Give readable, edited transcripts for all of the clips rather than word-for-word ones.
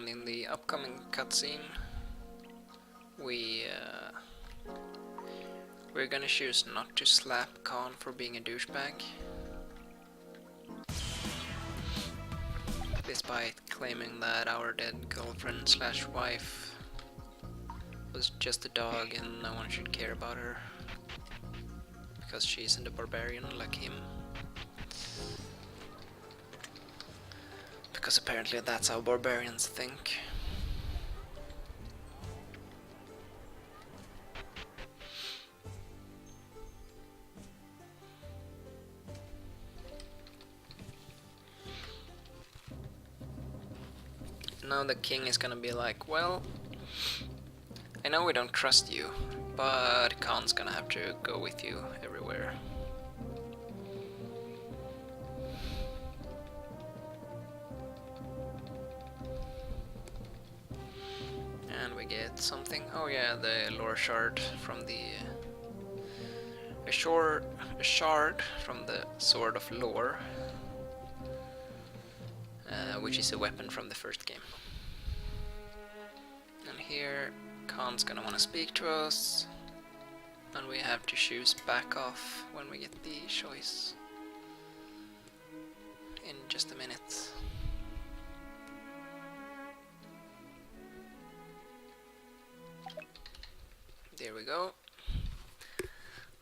and in the upcoming cutscene we're gonna choose not to slap Khan for being a douchebag, despite claiming that our dead girlfriend slash wife was just a dog and no one should care about her because she isn't a barbarian like him. Because apparently that's how barbarians think. Now the king is gonna be like, well, I know we don't trust you, but Khan's gonna have to go with you everywhere. And we get something. Oh yeah, the lore shard from the a shard from the Sword of Lore, which is a weapon from the first game. And here Khan's gonna want to speak to us, and we have to choose back off when we get the choice in just a minute. There we go.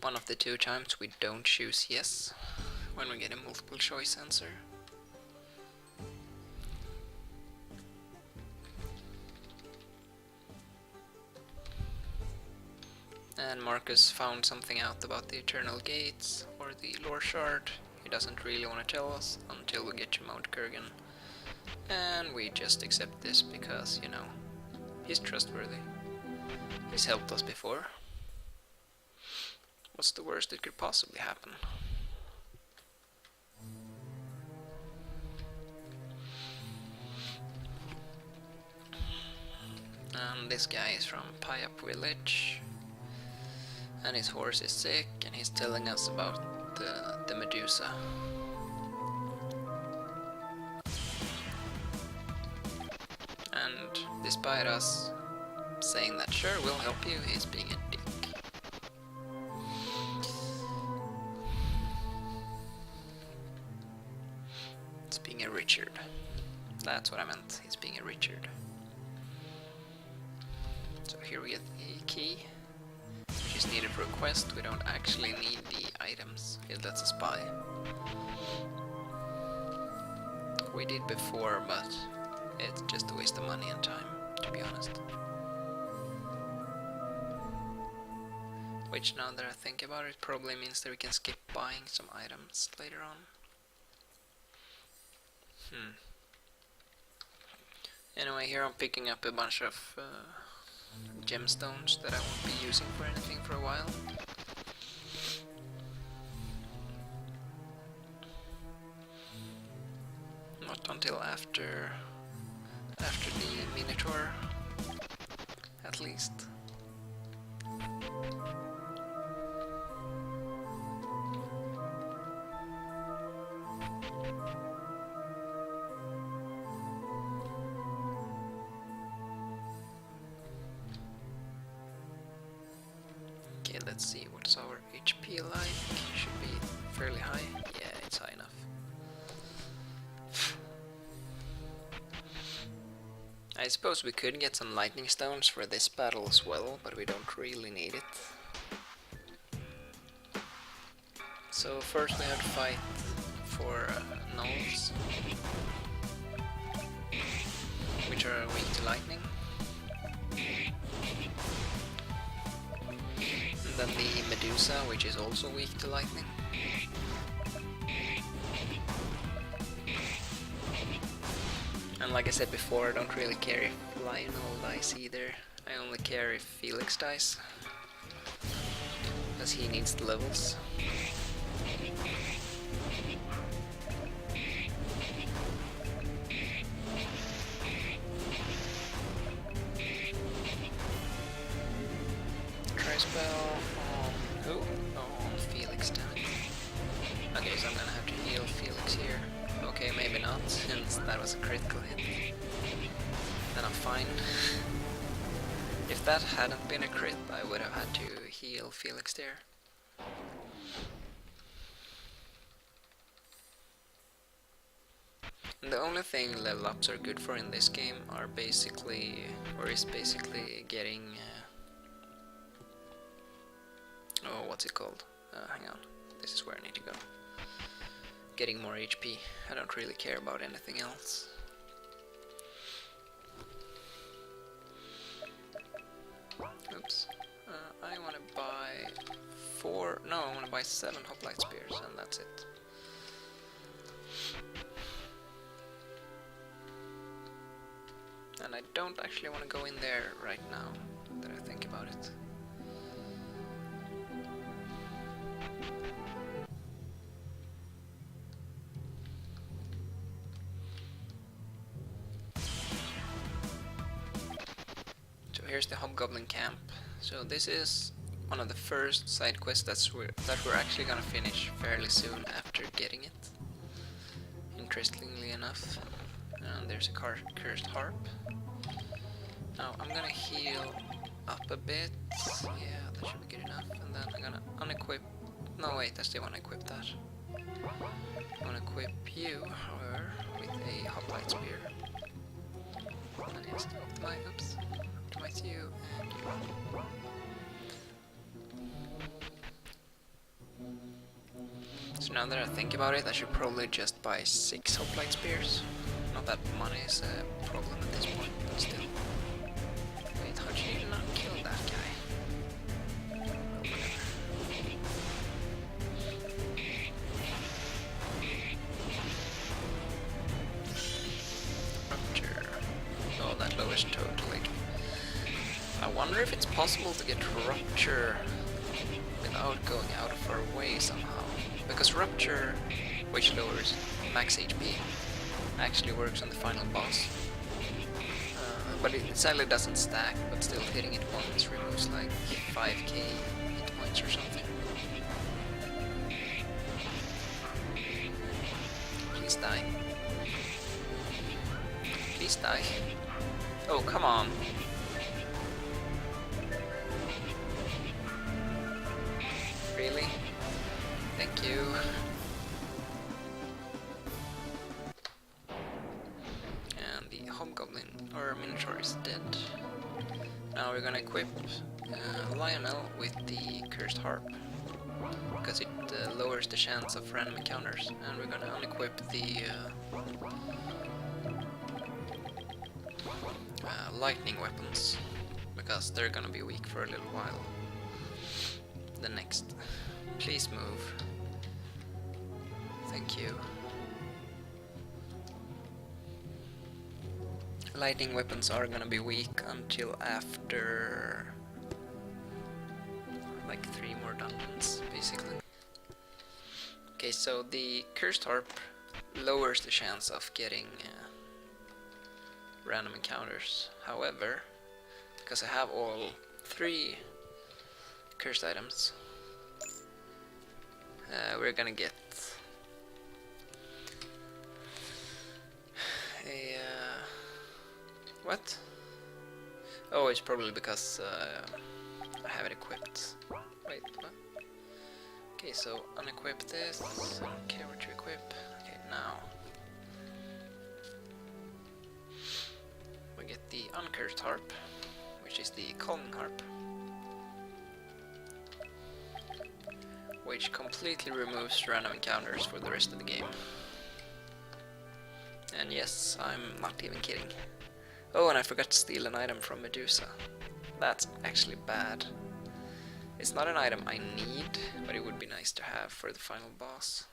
One of the two times we don't choose yes when we get a multiple choice answer. And Marcus found something out about the Eternal Gates or the Lore Shard. He doesn't really want to tell us until we get to Mount Kurgan. And we just accept this because, you know, he's trustworthy. He's helped us before. What's the worst that could possibly happen? And this guy is from Payap village. And his horse is sick, and he's telling us about the Medusa. And despite us saying that sure, we'll help you, he's being a dick. He's being a Richard. That's what I meant, he's being a Richard. So here we get the key, which is needed for a quest. We don't actually need the items, it lets us buy. We did before, but it's just a waste of money and time, to be honest. Which, now that I think about it, probably means that we can skip buying some items later on. Anyway, here I'm picking up a bunch of gemstones that I won't be using for anything for a while. Not until after the minotaur, at least. Okay, let's see, what's our HP like? Should be fairly high. Yeah, it's high enough. I suppose we could get some lightning stones for this battle as well, but we don't really need it. So first we have to fight for gnolls, which are weak to lightning. And then the Medusa, which is also weak to lightning. And like I said before, I don't really care if Lionel dies either. I only care if Felix dies, because he needs the levels. Tri-spell on who? Oh, on Felix, damn it. Okay, so I'm gonna have to heal Felix here. Okay, maybe not, since that was a critical hit. then I'm fine. If that hadn't been a crit, I would have had to heal Felix there. And the only thing level ups are good for in this game are basically, or is basically getting, oh, what's it called? Hang on, this is where I need to go. Getting more HP. I don't really care about anything else. Oops. I want to buy I want to buy 7 hoplite spears, and that's it. And I don't actually want to go in there right now, that I think about it. So here's the Hobgoblin camp. So this is one of the first side quests that we're actually gonna finish fairly soon after getting it. Interestingly enough. And there's a cursed harp. Now I'm gonna heal up a bit. Yeah, that should be good enough. And then I'm gonna unequip. No, wait, I still wanna equip that. I wanna equip you, however, with a hoplite spear. And just optimize you and you. So now that I think about it, I should probably just buy 6 hoplite spears. Not that money is a problem at this point, but still. Wait, how'd you not kill that guy? Rupture. Oh, that lowers totally. I wonder if it's possible to get Rupture without going out of our way somehow. Because Rupture, which lowers max HP, actually works on the final boss. But it sadly doesn't stack, but still hitting it once removes like 5k hit points or something. Please die. Please die. Oh, come on. Really? Thank you. And the Hobgoblin, or Minotaur, is dead. Now we're gonna equip Lionel with the Cursed Harp, because it lowers the chance of random encounters. And we're gonna unequip the lightning weapons, because they're gonna be weak for a little while. The next. Please move. Thank you. Lightning weapons are gonna be weak until after like 3 more dungeons, basically. Okay, so the Cursed Harp lowers the chance of getting random encounters. However, because I have all 3 cursed items, we're gonna get a what? Oh, it's probably because I have it equipped. Wait, what? Okay, so unequip this. I don't care what you equip. Okay, now we get the uncursed harp, which is the calming harp, which completely removes random encounters for the rest of the game. And yes, I'm not even kidding. Oh, and I forgot to steal an item from Medusa. That's actually bad. It's not an item I need, but it would be nice to have for the final boss.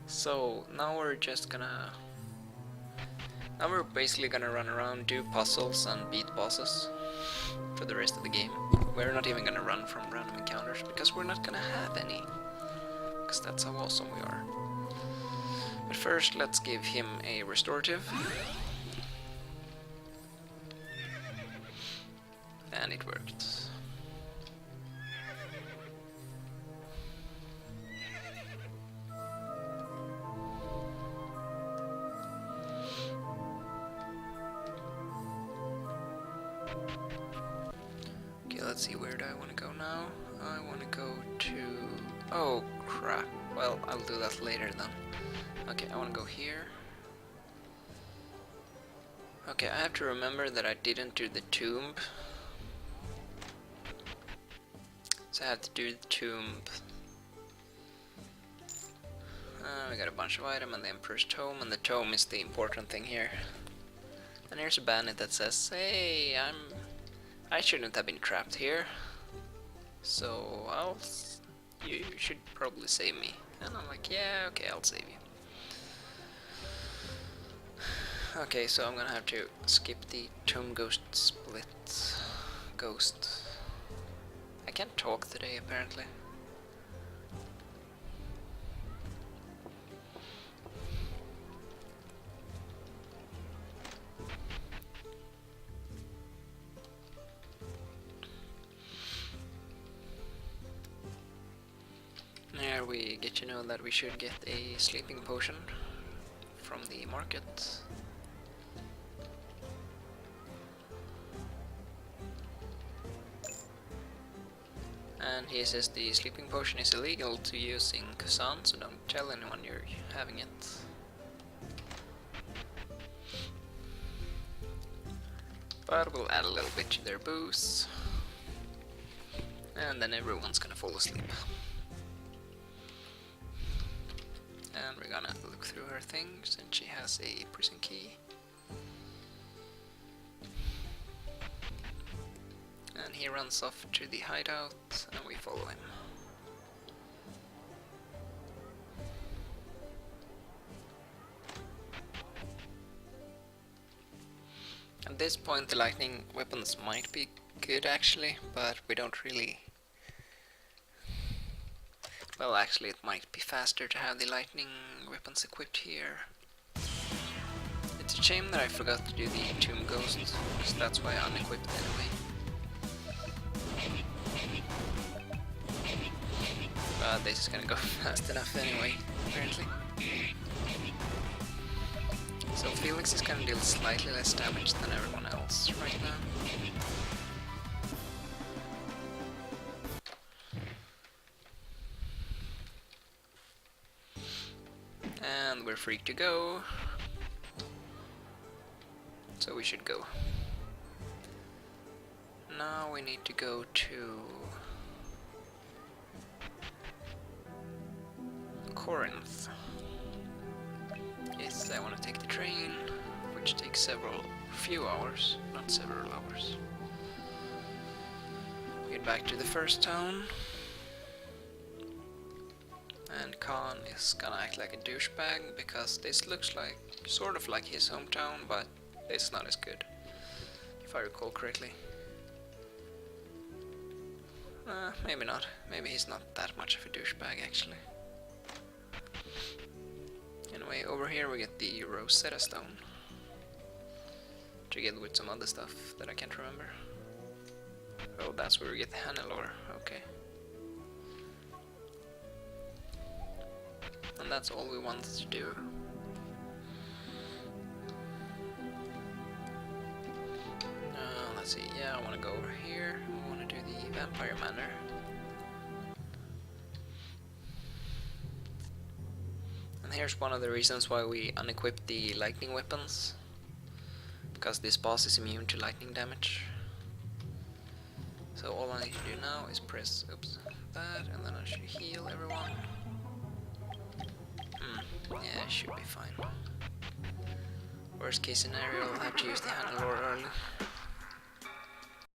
So now we're basically gonna run around, do puzzles and beat bosses for the rest of the game. We're not even gonna run from random encounters because we're not gonna have any, because that's how awesome we are. But first let's give him a restorative. And it worked. let's see, where do I want to go now? I want to go to... Oh, crap. Well, I'll do that later then. Okay, I want to go here. Okay, I have to remember that I didn't do the tomb. So I have to do the tomb. We got a bunch of items and the Emperor's Tome, and the tome is the important thing here. And here's a bandit that says, hey, I shouldn't have been trapped here. So you should probably save me. And I'm like, yeah, okay, I'll save you. Okay, so I'm gonna have to skip the Tomb Ghost split. Ghost. I can't talk today, apparently. There we get to know that we should get a sleeping potion from the market. And he says the sleeping potion is illegal to use in Kazan, so don't tell anyone you're having it. But we'll add a little bit to their booze. And then everyone's gonna fall asleep. And we're gonna look through her things, and she has a prison key. And he runs off to the hideout, and we follow him. At this point the lightning weapons might be good actually, but we don't really... Well, actually it might be faster to have the lightning weapons equipped here. It's a shame that I forgot to do the Tomb Ghost, because that's why I unequipped anyway. But this is gonna go fast enough anyway, apparently. So Felix is gonna deal slightly less damage than everyone else right now. And we're free to go. So we should go. Now we need to go to Corinth. Yes, I want to take the train, which takes few hours, not several hours. Get back to the first town. And Khan is gonna act like a douchebag, because this looks like, sort of like his hometown, but it's not as good, if I recall correctly. Maybe not. Maybe he's not that much of a douchebag, actually. Anyway, over here we get the Rosetta Stone, together with some other stuff that I can't remember. Oh, that's where we get the Hannelore, okay. And that's all we wanted to do. Let's see, yeah, I want to go over here. I want to do the Vampire Manor. And here's one of the reasons why we unequipped the lightning weapons. Because this boss is immune to lightning damage. So all I need to do now is press, that, and then I should heal everyone. Yeah, it should be fine. Worst case scenario, I'll have to use the Hannelore